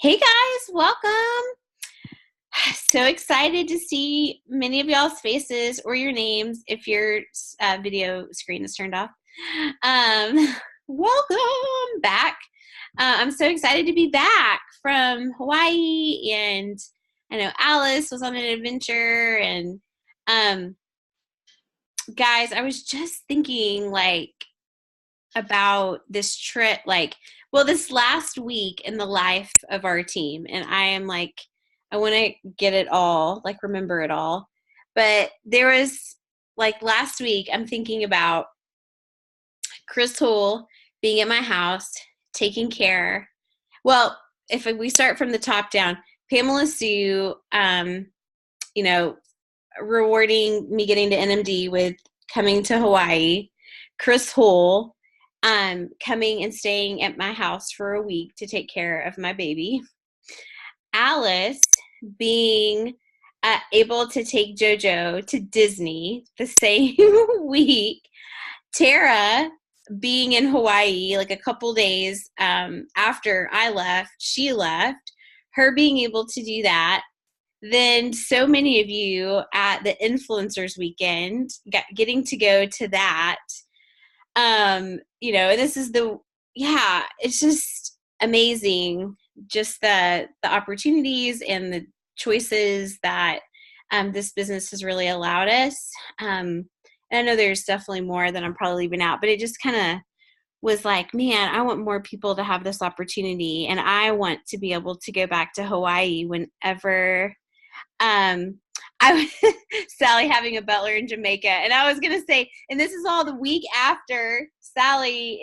Hey guys, welcome. So excited to see many of y'all's faces or your names if your video screen is turned off. Um, Welcome back. I'm so excited to be back from Hawaii, and I know Alice was on an adventure. And um, guys, I was just thinking about this trip, this last week in the life of our team. And I want to get it all, remember it all. But there was last week, I'm thinking about Chris Hull being at my house, taking care. Well, if we start from the top down, Pamela Sue, you know, rewarding me getting to NMD with coming to Hawaii. Chris Hull, coming and staying at my house for a week to take care of my baby. Alice being able to take JoJo to Disney the same week. Tara being in Hawaii a couple days after I left, she left. Her being able to do that. Then so many of you at the Influencers Weekend, getting to go to that. This is it's just amazing, just the opportunities and the choices that this business has really allowed us. And I know there's definitely more that I'm probably leaving out, but it just kind of was like, man, I want more people to have this opportunity, and I want to be able to go back to Hawaii whenever I Sally having a butler in Jamaica. And I was going to say, and this is all the week after Sally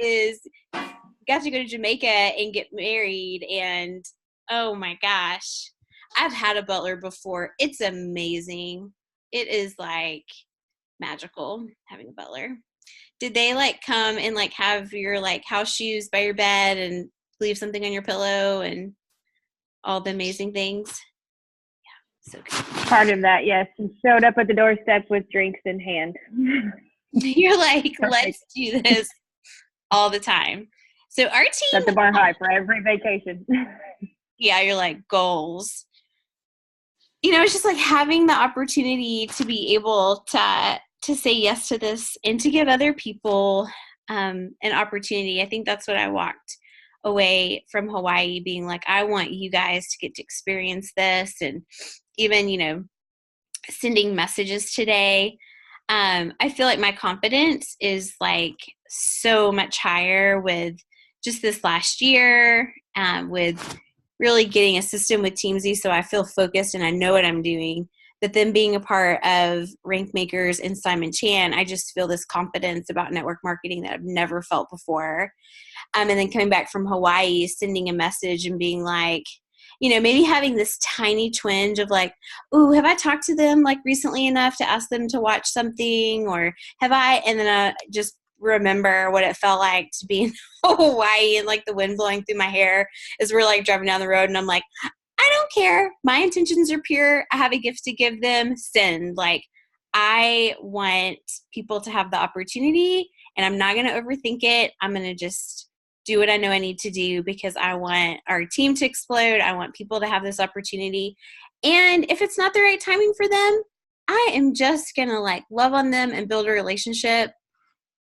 got to go to Jamaica and get married. And oh my gosh, I've had a butler before. It's amazing. It is magical having a butler. Did they come and have your house shoes by your bed and leave something on your pillow and all the amazing things? So good. Part of that, yes. And showed up at the doorstep with drinks in hand. You're let's do this all the time. So our team set the bar high for every vacation. Yeah, you're goals. It's just having the opportunity to be able to say yes to this and to give other people an opportunity. I think that's what I walked away from Hawaii being I want you guys to get to experience this. And even, sending messages today, I feel like my confidence is so much higher with just this last year, with really getting a system with Teamzy, so I feel focused and I know what I'm doing. But then being a part of Rank Makers and Simon Chan, I just feel this confidence about network marketing that I've never felt before. And then coming back from Hawaii, sending a message and being maybe having this tiny twinge of ooh, have I talked to them recently enough to ask them to watch something, or have I? And then I just remember what it felt like to be in Hawaii and the wind blowing through my hair as we're driving down the road, and I'm I don't care. My intentions are pure. I have a gift to give them. Send. I want people to have the opportunity, and I'm not going to overthink it. I'm going to just do what I know I need to do because I want our team to explode. I want people to have this opportunity. And if it's not the right timing for them, I am just going to love on them and build a relationship.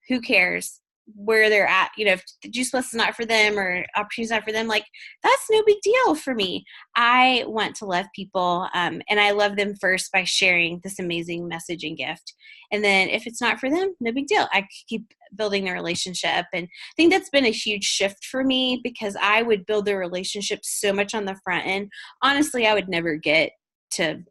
Who cares where they're at? If the Juice Plus is not for them or opportunity is not for them, that's no big deal for me. I want to love people, and I love them first by sharing this amazing message and gift. And then if it's not for them, no big deal. I keep building the relationship. And I think that's been a huge shift for me because I would build the relationship so much on the front end. Honestly, I would never get to,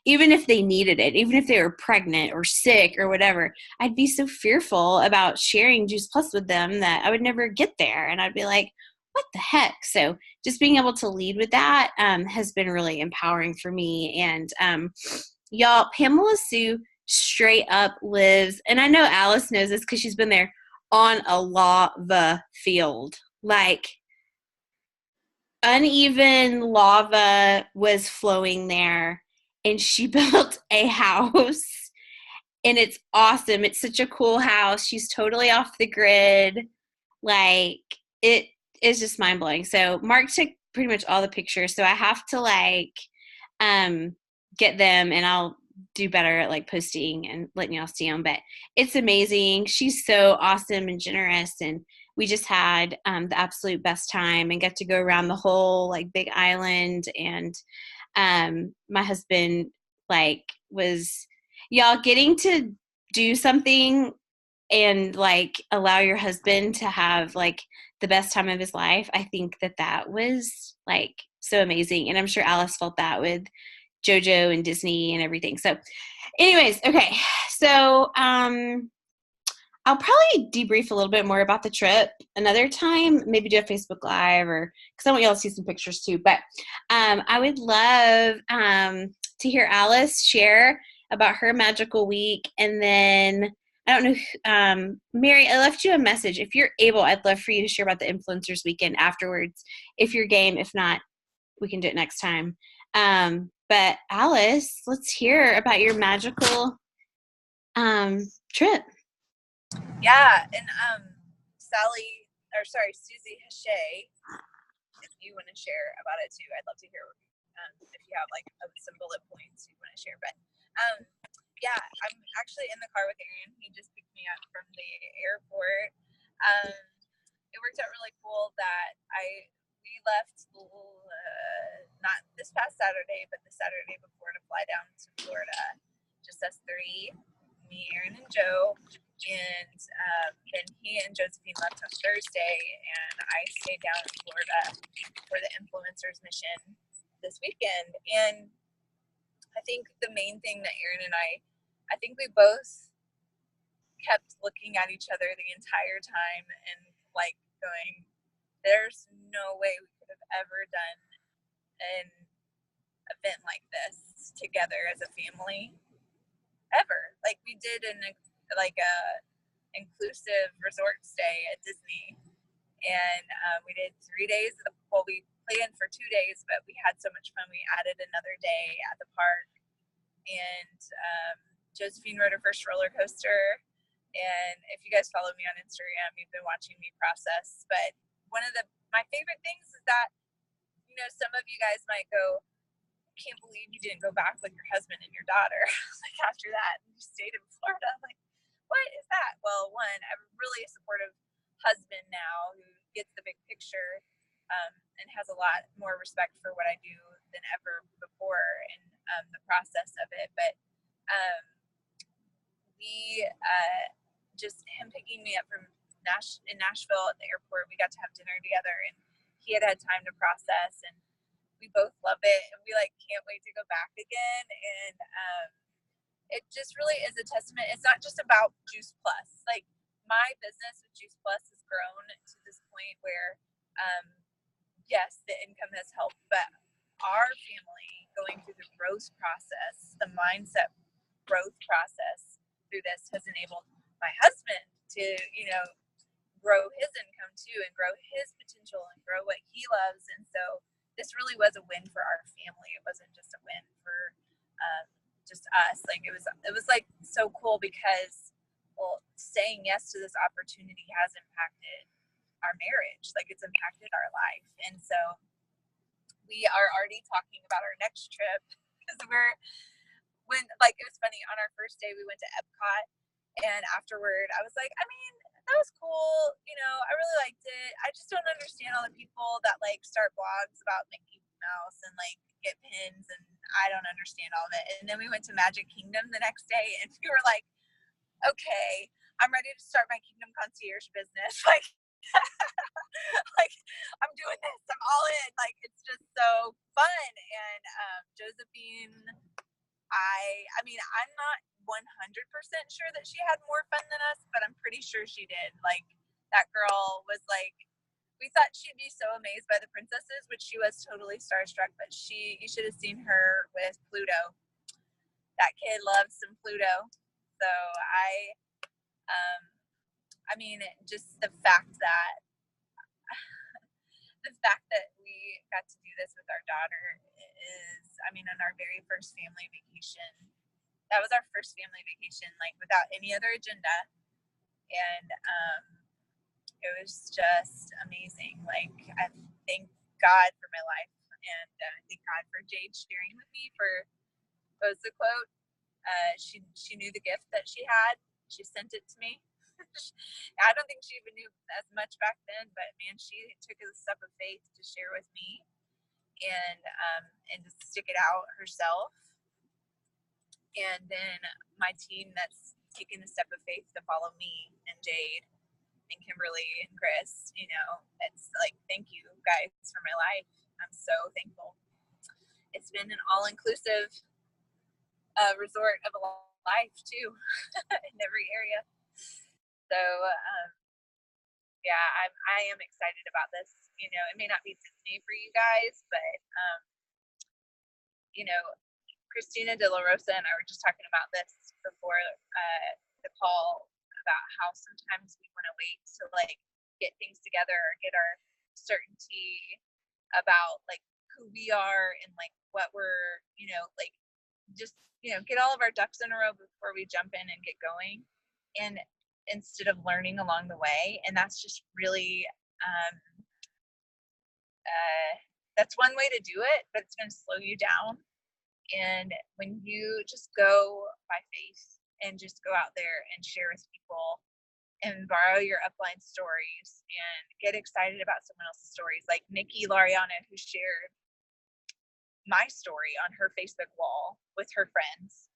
even if they needed it, even if they were pregnant or sick or whatever, I'd be so fearful about sharing Juice Plus with them that I would never get there. And I'd be like, what the heck? So just being able to lead with that has been really empowering for me. And y'all, Pamela Sue straight up lives, and I know Alice knows this because she's been there, on a lava field. Uneven lava was flowing there. And she built a house, and it's awesome. It's such a cool house. She's totally off the grid. It is just mind-blowing. So Mark took pretty much all the pictures. So I have to like get them, and I'll do better at like posting and letting y'all see them. But it's amazing. She's so awesome and generous, and we just had the absolute best time and got to go around the whole like big island. And my husband like was, y'all, getting to do something and like allow your husband to have like the best time of his life. I think that that was like so amazing. And I'm sure Alice felt that with JoJo and Disney and everything. So anyways, okay. So I'll probably debrief a little bit more about the trip another time, maybe do a Facebook Live, or because I want y'all to see some pictures too. But I would love to hear Alice share about her magical week. And then I don't know, Mary, I left you a message. If you're able, I'd love for you to share about the Influencers Weekend afterwards, if you're game. If not, we can do it next time. But Alice, let's hear about your magical trip. Yeah, and Susie Hachey, if you want to share about it too, I'd love to hear if you have like some bullet points you want to share. But yeah, I'm actually in the car with Aaron. He just picked me up from the airport. It worked out really cool that we left not this past Saturday, but the Saturday before, to fly down to Florida, just us three, me, Aaron, and Joe. And then he and Josephine left on Thursday, and I stayed down in Florida for the Influencers mission this weekend. And I think the main thing that Aaron and I think we both kept looking at each other the entire time and like going, there's no way we could have ever done an event like this together as a family ever. Like we did a inclusive resort stay at Disney, and we did 3 days. We planned for 2 days, but we had so much fun we added another day at the park. And Josephine rode her first roller coaster, and if you guys follow me on Instagram, you've been watching me process. But one of my favorite things is that, you know, some of you guys might go, can't believe you didn't go back with your husband and your daughter like after that, and you stayed in Florida. I'm like, what is that? Well, one, I'm really a supportive husband now who gets the big picture and has a lot more respect for what I do than ever before in the process of it. But just him picking me up from in Nashville at the airport, we got to have dinner together, and he had time to process, and we both love it, and we like can't wait to go back again. And it just really is a testament. It's not just about Juice Plus. Like my business with Juice Plus has grown to this point where yes, the income has helped, but our family going through the growth process, the mindset growth process through this has enabled my husband to, you know, grow his income too and grow his potential and grow what he loves. And so this really was a win for our family. It wasn't just a win for just us. Like it was like so cool because, well, saying yes to this opportunity has impacted our marriage. Like it's impacted our life. And so we are already talking about our next trip because it was funny, on our first day we went to Epcot, and afterward I was like, I mean, that was cool, you know, I really liked it. I just don't understand all the people that like start blogs about Mickey Mouse and like get pins, and I don't understand all of it. And then we went to Magic Kingdom the next day, and we were like, okay, I'm ready to start my Kingdom Concierge business. Like like I'm doing this, I'm all in. Like it's just so fun. And Josephine, I mean, I'm not 100% sure that she had more fun than us, but I'm pretty sure she did. Like that girl was like, we thought she'd be so amazed by the princesses, which she was totally starstruck, but you should have seen her with Pluto. That kid loves some Pluto. So I mean, just the fact that we got to do this with our daughter is, I mean, on our very first family vacation. That was our first family vacation, like without any other agenda. And it was just amazing. Like I think God for my life. And thank God for Jade sharing with me for, what was the quote? She knew the gift that she had. She sent it to me. I don't think she even knew as much back then, but man, she took a step of faith to share with me and to stick it out herself. And then my team that's taken the step of faith to follow me and Jade and Kimberly and Chris, you know, it's like, thank you guys for my life. I'm so thankful. It's been an all-inclusive resort of a life too, in every area. So yeah, I am excited about this. You know, it may not be Disney for you guys, but you know, Christina De La Rosa and I were just talking about this before the call, about how sometimes we want to wait to like get things together or get our certainty about like who we are and like what we're, you know, like just, you know, get all of our ducks in a row before we jump in and get going, and instead of learning along the way. And that's just really that's one way to do it, but it's going to slow you down. And when you just go by faith and just go out there and share with people and borrow your upline stories and get excited about someone else's stories, like Nikki Lariana, who shared my story on her Facebook wall with her friends,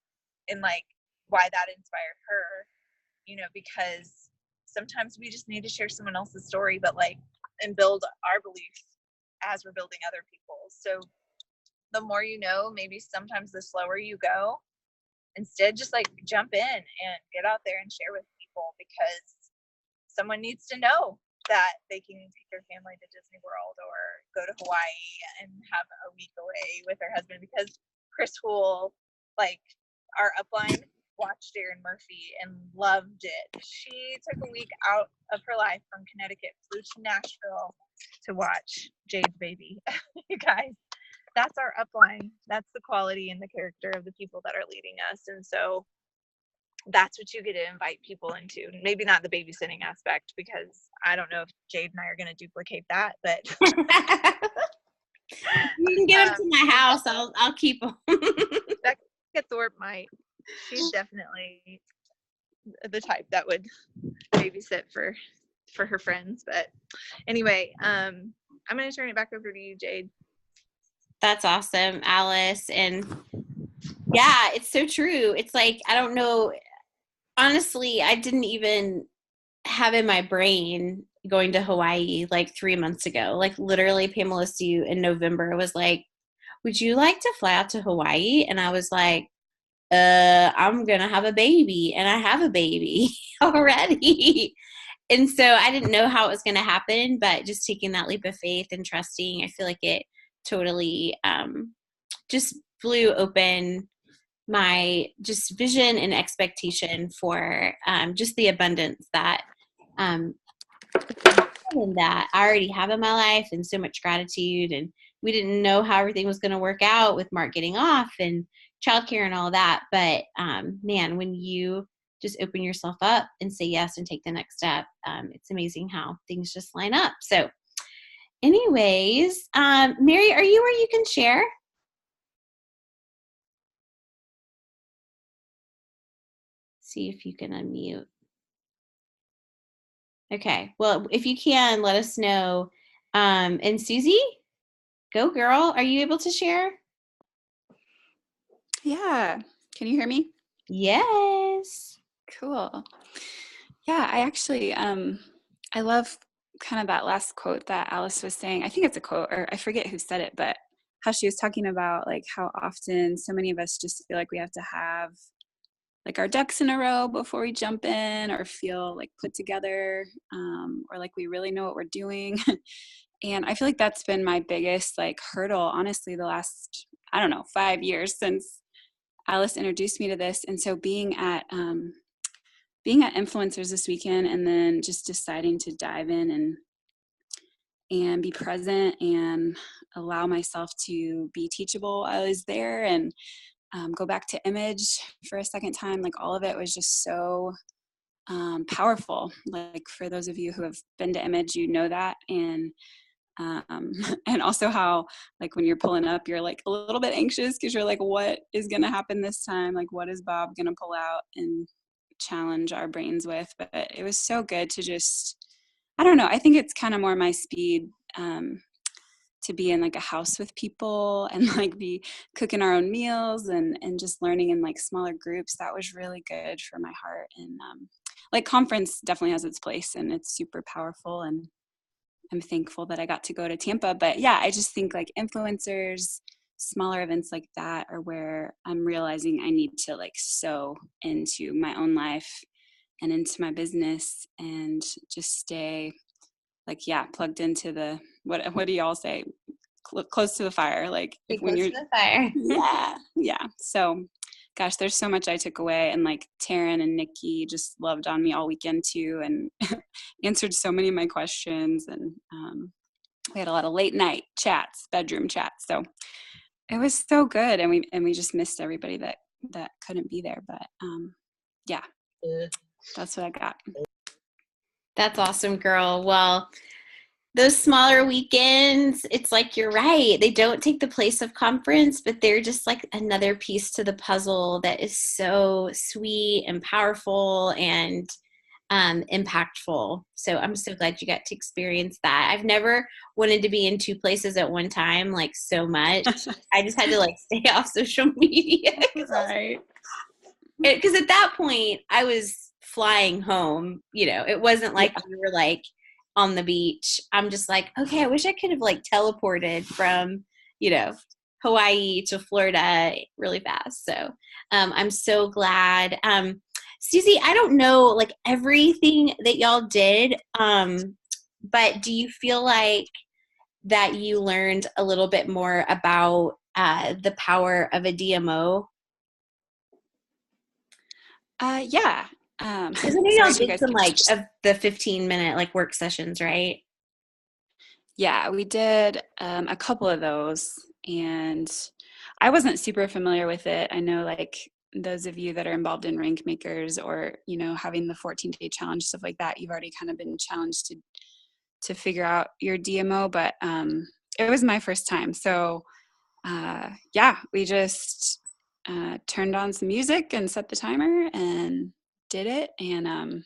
and like why that inspired her, you know, because sometimes we just need to share someone else's story, but like, and build our beliefs as we're building other people's. So the more you know, maybe sometimes the slower you go. Instead, just like jump in and get out there and share with people, because someone needs to know that they can take their family to Disney World or go to Hawaii and have a week away with their husband. Because Chris Houle, like our upline, watched Darren Murphy and loved it. She took a week out of her life from Connecticut, flew to Nashville to watch Jade's baby. You guys, that's our upline. That's the quality and the character of the people that are leading us. And so that's what you get to invite people into. Maybe not the babysitting aspect, because I don't know if Jade and I are going to duplicate that, but you can get them to my house. I'll keep them. Becca Thorpe might. She's definitely the type that would babysit for her friends. But anyway, I'm going to turn it back over to you, Jade. That's awesome, Alice. And yeah, it's so true. It's like, I don't know. Honestly, I didn't even have in my brain going to Hawaii like 3 months ago. Like literally Pamela Sue in November was like, would you like to fly out to Hawaii? And I was like, I'm going to have a baby, and I have a baby already. And so I didn't know how it was going to happen, but just taking that leap of faith and trusting, I feel like it totally just blew open my just vision and expectation for just the abundance that that I already have in my life, and so much gratitude. And we didn't know how everything was going to work out with Mark getting off and childcare and all that. But man, when you just open yourself up and say yes and take the next step, it's amazing how things just line up. So anyways, Mary, are you where you can share? See if you can unmute. Okay, well, if you can, let us know. And Susie, go girl. Are you able to share? Yeah. Can you hear me? Yes. Cool. Yeah, I actually, I love kind of that last quote that Alice was saying. I think it's a quote, or I forget who said it, but how she was talking about like how often so many of us just feel like we have to have like our ducks in a row before we jump in, or feel like put together, or like we really know what we're doing. And I feel like that's been my biggest like hurdle, honestly, the last, I don't know, 5 years since Alice introduced me to this. And so being at Influencers this weekend, and then just deciding to dive in and be present and allow myself to be teachable, I was there, and go back to Image for a second time. Like all of it was just so powerful. Like for those of you who have been to Image, you know that. And And also how, like, when you're pulling up, you're like a little bit anxious because you're like, what is going to happen this time? Like, what is Bob going to pull out and challenge our brains with? But it was so good to just, I don't know, I think it's kind of more my speed, to be in like a house with people and like be cooking our own meals and just learning in like smaller groups. That was really good for my heart. And like conference definitely has its place and it's super powerful. And I'm thankful that I got to go to Tampa. But yeah, I just think like influencers, smaller events like that are where I'm realizing I need to like sow into my own life and into my business and just stay like, yeah, plugged into the, what do y'all say? Close to the fire. Like Stay close to the fire. yeah. So gosh, there's so much I took away. And like Taryn and Nikki just loved on me all weekend too and answered so many of my questions. And we had a lot of late night chats, bedroom chats. So it was so good. And we just missed everybody that couldn't be there. But yeah, that's what I got. That's awesome, girl. Well, those smaller weekends, it's like you're right. They don't take the place of conference, but they're just like another piece to the puzzle that is so sweet and powerful and impactful. So I'm so glad you got to experience that. I've never wanted to be in two places at one time, like so much. I just had to like stay off social media. Right. Because at that point I was flying home, it wasn't like we were like on the beach. I'm just like, okay, I wish I could have like teleported from, Hawaii to Florida really fast. So I'm so glad. Susie, I don't know like everything that y'all did, but do you feel like that you learned a little bit more about the power of a DMO? Yeah. Because I know y'all did some like of the 15-minute like work sessions, right? Yeah, we did a couple of those, and I wasn't super familiar with it. I know like those of you that are involved in Rank Makers or having the 14-day challenge, stuff like that, you've already kind of been challenged to figure out your DMO. But it was my first time, so yeah, we just turned on some music and set the timer and did it, and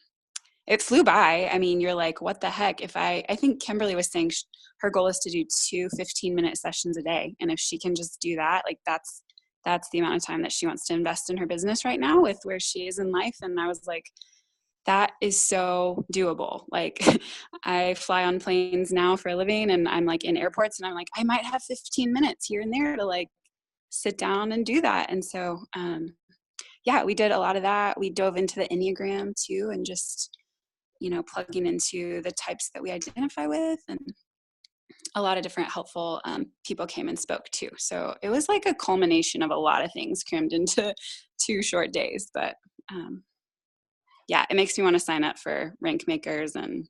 it flew by. I mean, you're like, what the heck? I think Kimberly was saying her goal is to do 2 15-minute sessions a day. And if she can just do that, like that's the amount of time that she wants to invest in her business right now with where she is in life. And I was like, that is so doable. Like I fly on planes now for a living and I'm like in airports and I'm like, I might have 15 minutes here and there to like sit down and do that. And so, yeah, we did a lot of that. We dove into the Enneagram too and just, plugging into the types that we identify with, and a lot of different helpful people came and spoke too. So it was like a culmination of a lot of things crammed into 2 short days. But yeah, it makes me want to sign up for Rank Makers and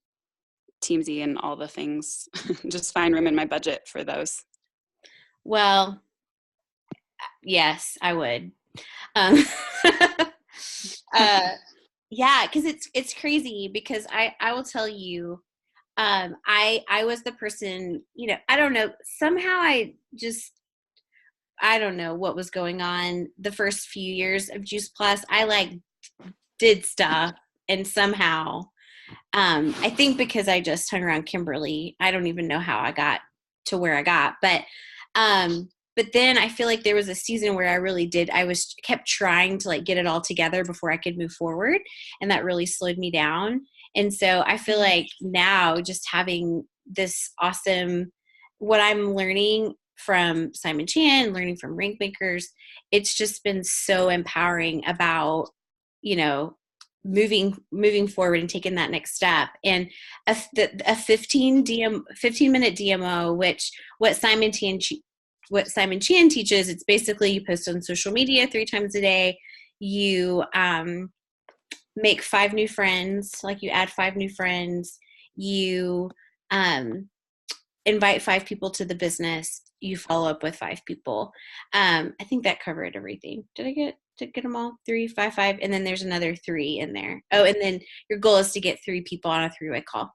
Teamsy and all the things. Just find room in my budget for those. Well, yes, I would. Yeah, because it's crazy because I will tell you, I was the person, I don't know, somehow I don't know what was going on the first few years of Juice Plus. I like did stuff and somehow, I think because I just hung around Kimberly, I don't even know how I got to where I got, but then I feel like there was a season where I really did. I kept trying to like get it all together before I could move forward. And that really slowed me down. And so I feel like now just having this awesome, what I'm learning from Simon Chan, learning from Rank Makers, it's just been so empowering about, moving forward and taking that next step. And a 15-minute DMO, which what Simon Chan teaches, it's basically you post on social media 3 times a day. You make 5 new friends, like you add 5 new friends. You invite 5 people to the business. You follow up with 5 people. I think that covered everything. Did I get them all? 3, 5, 5, and then there's another 3 in there. Oh, and then your goal is to get 3 people on a 3-way call.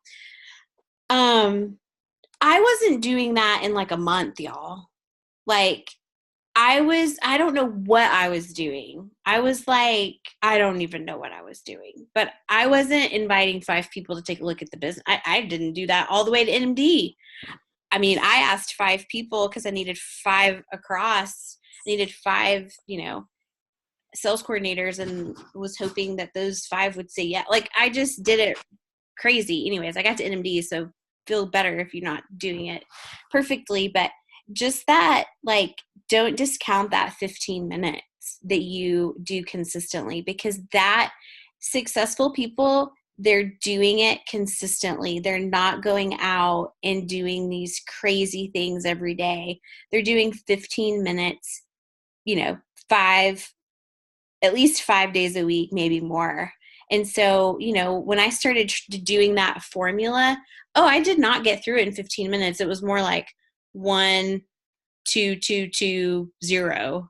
I wasn't doing that in like a month, y'all. Like, I don't know what I was doing. I was like, I don't even know what I was doing. But I wasn't inviting 5 people to take a look at the business. I didn't do that all the way to NMD. I mean, I asked 5 people because I needed 5 across. I needed 5, sales coordinators, and was hoping that those 5 would say yeah. Like, I just did it crazy. Anyways, I got to NMD, so feel better if you're not doing it perfectly. But just that, like, don't discount that 15 minutes that you do consistently, because that successful people, they're doing it consistently. They're not going out and doing these crazy things every day. They're doing 15 minutes, 5, at least 5 days a week, maybe more. And so, when I started doing that formula, I did not get through it in 15 minutes. It was more like 1, 2, 2, 2, 0.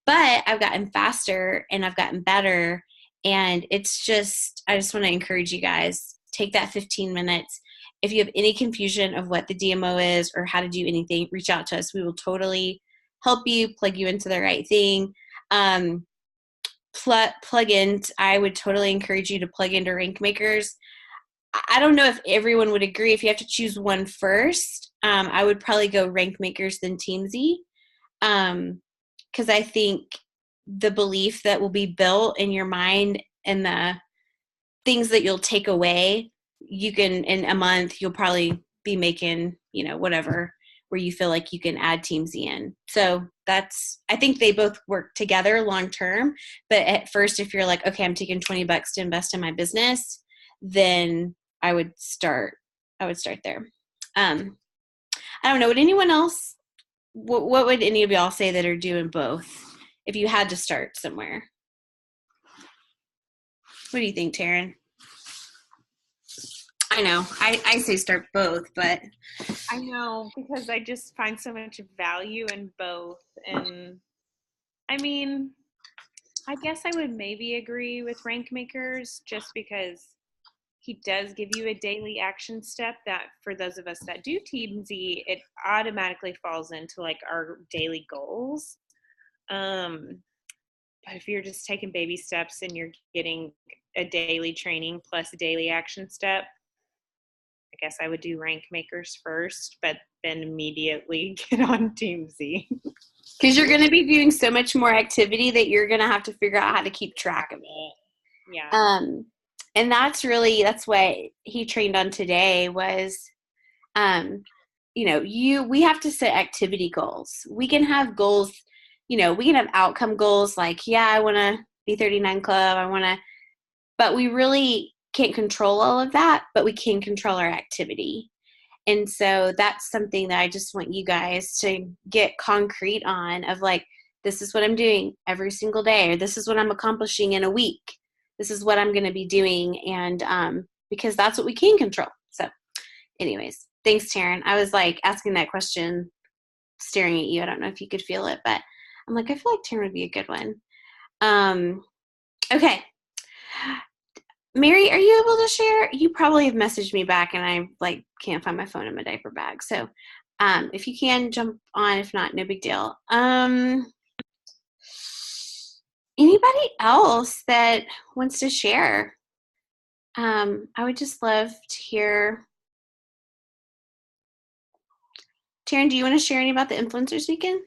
But I've gotten faster and I've gotten better. And I just want to encourage you guys, take that 15 minutes. If you have any confusion of what the DMO is or how to do anything, reach out to us. We will totally help you, plug you into the right thing. Plugins, I would totally encourage you to plug into Rankmakers. I don't know if everyone would agree. If you have to choose one first, I would probably go Rankmakers then Teamzy, because I think the belief that will be built in your mind and the things that you'll take away, you can, in a month, you'll probably be making, whatever, where you feel like you can add Teamzy in. So I think they both work together long term. But at first, if you're like, okay, I'm taking $20 to invest in my business, then I would start there. I don't know. Would anyone else, what would any of y'all say that are doing both if you had to start somewhere? What do you think, Taryn? I know. I say start both, but I know, because I just find so much value in both. And I mean, I guess I would maybe agree with Rankmakers, just because he does give you a daily action step that, for those of us that do Teamzy, it automatically falls into like our daily goals. But if you're just taking baby steps and you're getting a daily training plus a daily action step, I guess I would do Rankmakers first, but then immediately get on Teamzy. Because you're going to be doing so much more activity that you're going to have to figure out how to keep track of it. Yeah. And that's what he trained on today was, we have to set activity goals. We can have goals, we can have outcome goals like, I want to be 39 club. But we really can't control all of that, but we can control our activity. And so that's something that I just want you guys to get concrete on, of like, this is what I'm doing every single day, or this is what I'm accomplishing in a week. This is what I'm going to be doing. And because that's what we can control. So anyways, thanks, Taryn. I was like asking that question, staring at you. I don't know if you could feel it, but I'm like, I feel like Taryn would be a good one. Okay. Mary, are you able to share? You probably have messaged me back and I like can't find my phone in my diaper bag. So if you can jump on, if not, no big deal. Anybody else that wants to share? I would just love to hear. Taryn, do you want to share any about the Influencers Weekend?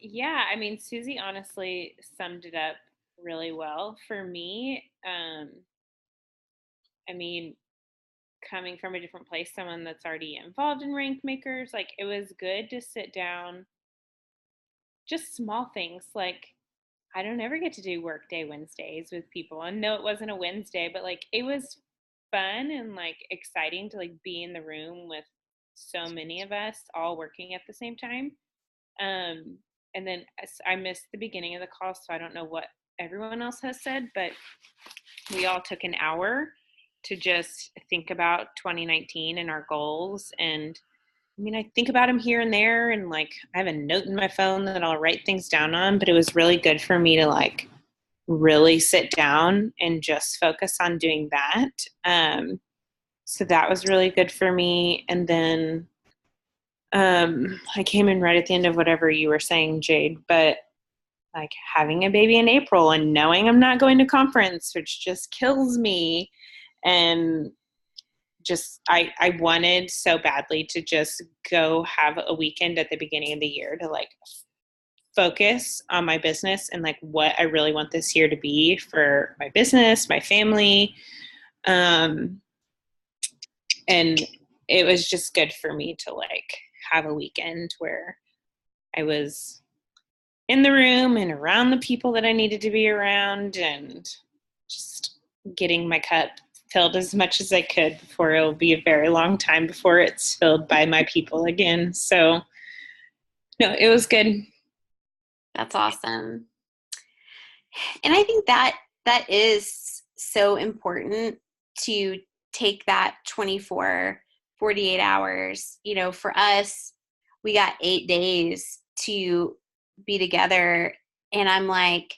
Yeah, I mean, Susie honestly summed it up really well for me. I mean, coming from a different place, someone that's already involved in Rankmakers, like, it was good to sit down, just small things like, I don't ever get to do workday Wednesdays with people. And no, it wasn't a Wednesday, but like, it was fun and like exciting to like be in the room with so many of us all working at the same time. And then I missed the beginning of the call, so I don't know what everyone else has said, but we all took an hour to just think about 2019 and our goals. And I mean, I think about them here and there, and like I have a note in my phone that I'll write things down on, but it was really good for me to like really sit down and just focus on doing that. So that was really good for me. And then I came in right at the end of whatever you were saying, Jade, but like having a baby in April and knowing I'm not going to conference, which just kills me. And just, I wanted so badly to just go have a weekend at the beginning of the year to like focus on my business and like what I really want this year to be for my business, my family. And it was just good for me to like have a weekend where I was in the room and around the people that I needed to be around and just getting my cup filled as much as I could before it'll be a very long time before it's filled by my people again. So no, it was good. That's awesome. And I think that is so important to take that 24, 48 hours. You know, for us, we got 8 days to be together. And I'm like,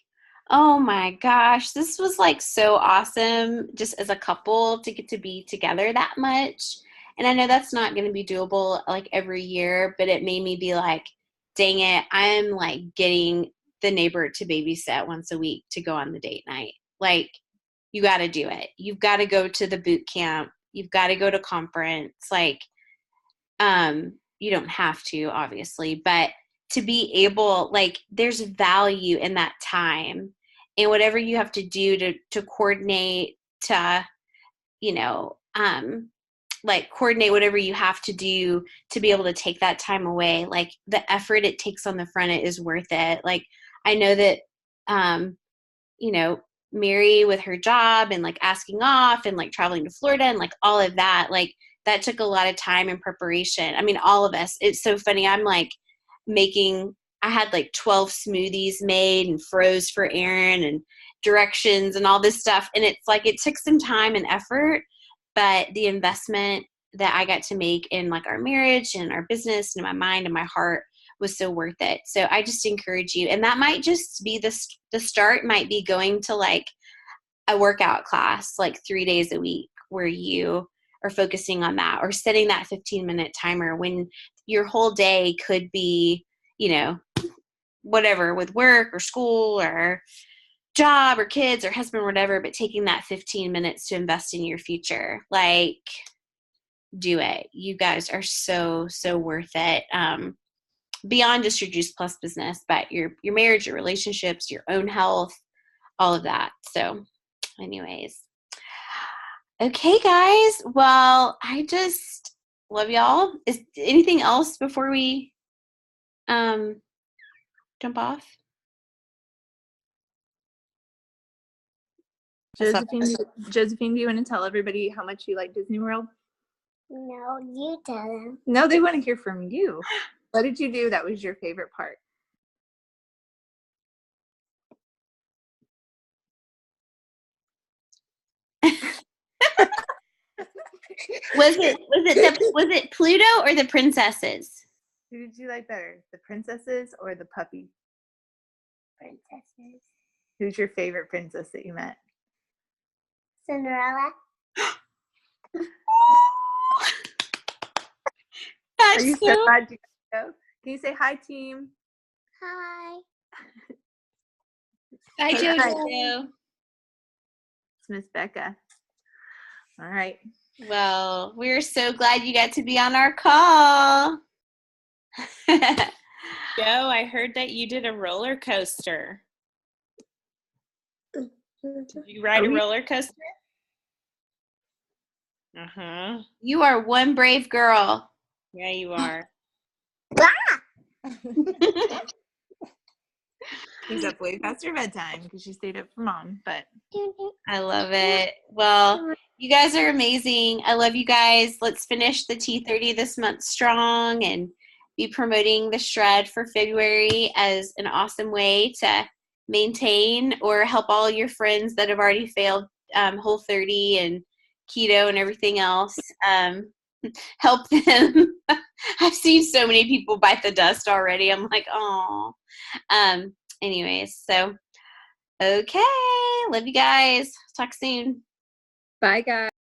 oh my gosh, this was like so awesome just as a couple to get to be together that much. And I know that's not going to be doable like every year, but it made me be like, dang it, I'm like getting the neighbor to babysit once a week to go on the date night. Like, you got to do it. You've got to go to the boot camp. You've got to go to conference. Like, you don't have to, obviously, but to be able, like, there's value in that time, and whatever you have to do to coordinate, to, you know, like coordinate whatever you have to do to be able to take that time away. Like, the effort it takes on the front end is worth it. Like, I know that, you know, Mary with her job and like asking off and like traveling to Florida and like all of that, like that took a lot of time and preparation. I mean, all of us, it's so funny. I'm like I had like 12 smoothies made and froze for Aaron and directions and all this stuff. And it's like, it took some time and effort, but the investment that I got to make in like our marriage and our business and my mind and my heart was so worth it. So I just encourage you. And that might just be the start might be going to like a workout class, like 3 days a week where you are focusing on that, or setting that 15-minute timer when your whole day could be, you know, whatever with work or school or job or kids or husband or whatever, but taking that 15 minutes to invest in your future. Like, do it. You guys are so, so worth it. Beyond just your Juice Plus business, but your marriage, your relationships, your own health, all of that. So anyways, okay, guys. Well, I just love y'all. Is anything else before we jump off? Josephine, do you want to tell everybody how much you like Disney World? No, you tell them. No, they want to hear from you. What did you do that was your favorite part? Was it Pluto or the princesses? Who did you like better, the princesses or the puppy? Princesses. Who's your favorite princess that you met? Cinderella. That's Are you so glad you know? Can you say hi, team? Hi. Hi, Say hi. Jojo. It's Miss Becca. All right. Well, we're so glad you got to be on our call. Joe, I heard that you did a roller coaster. Did you ride a roller coaster? Uh-huh. You are one brave girl. Yeah, you are. She's up way past her bedtime because she stayed up for mom, but I love it. Well, you guys are amazing. I love you guys. Let's finish the T30 this month strong and be promoting the Shred for February as an awesome way to maintain or help all your friends that have already failed Whole30 and keto and everything else. Help them. I've seen so many people bite the dust already. I'm like, oh. Anyways, so okay. Love you guys. Talk soon. bye, guys.